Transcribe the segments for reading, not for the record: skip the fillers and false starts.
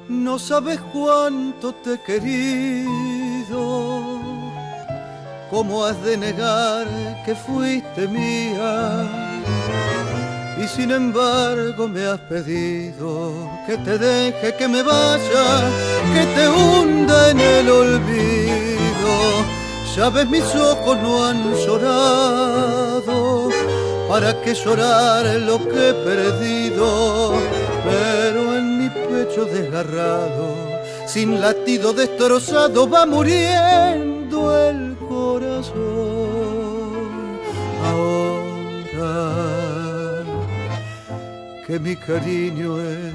No sabes cuánto te he querido, cómo has de negar que fuiste mía, y sin embargo me has pedido que te deje, que me vaya, que te hunda en el olvido. Ya ves, mis ojos no han llorado, ¿para qué llorar lo que he perdido? Pero en mi pecho desgarrado, sin latido destrozado, va muriendo el corazón. Ahora que mi cariño es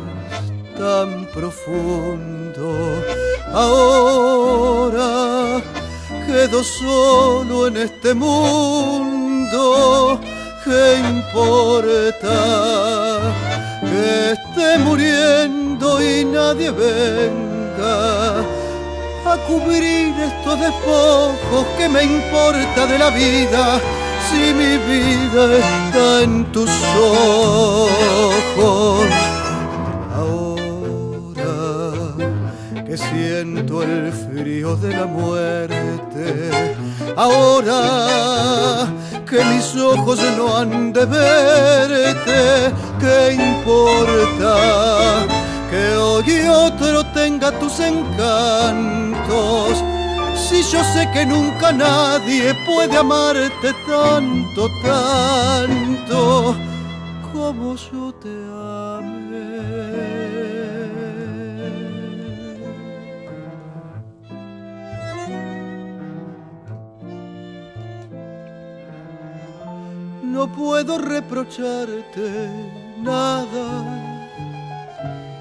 tan profundo, ahora quedo solo en este mundo. ¿Qué importa que esté muriendo y nadie venga a cubrir estos despojos? ¿Qué me importa de la vida si mi vida está en tus ojos? Ahora que siento el frío de la muerte, ahora que mis ojos no han de verte, ¿qué importa que hoy otro tenga tus encantos? Si yo sé que nunca nadie puede amarte tanto, tanto como yo te amé. No puedo reprocharte nada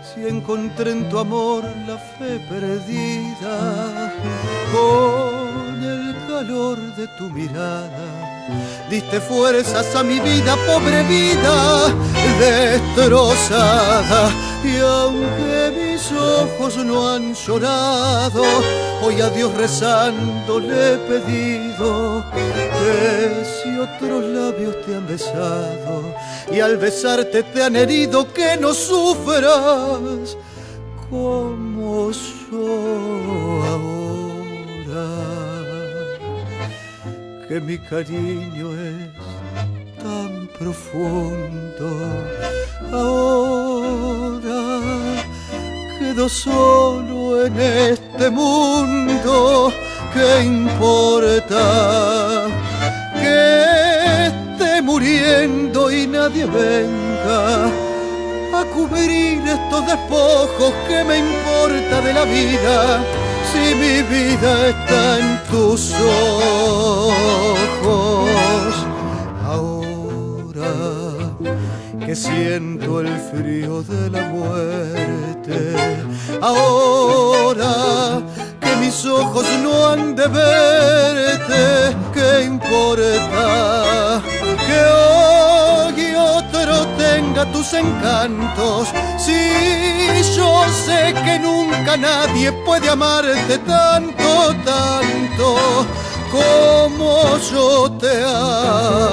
si encontré en tu amor la fe perdida. Con el calor de tu mirada diste fuerzas a mi vida, pobre vida destrozada. Y aunque mis ojos no han llorado, hoy a Dios rezando le he pedido que si otros labios te han besado y al besarte te han herido, que no sufras como yo ahora, que mi cariño es tan profundo. Ahora quedo solo en este mundo. ¿Qué importa que esté muriendo y nadie venga a cubrir estos despojos? ¿Qué me importa de la vida si mi vida está en tus ojos? Ahora que siento el frío de la muerte, ahora que mis ojos no han de verte, ¿qué importa que hoy otro tenga tus encantos? Si yo sé que nunca nadie puede amarte tanto, tanto como yo te amo.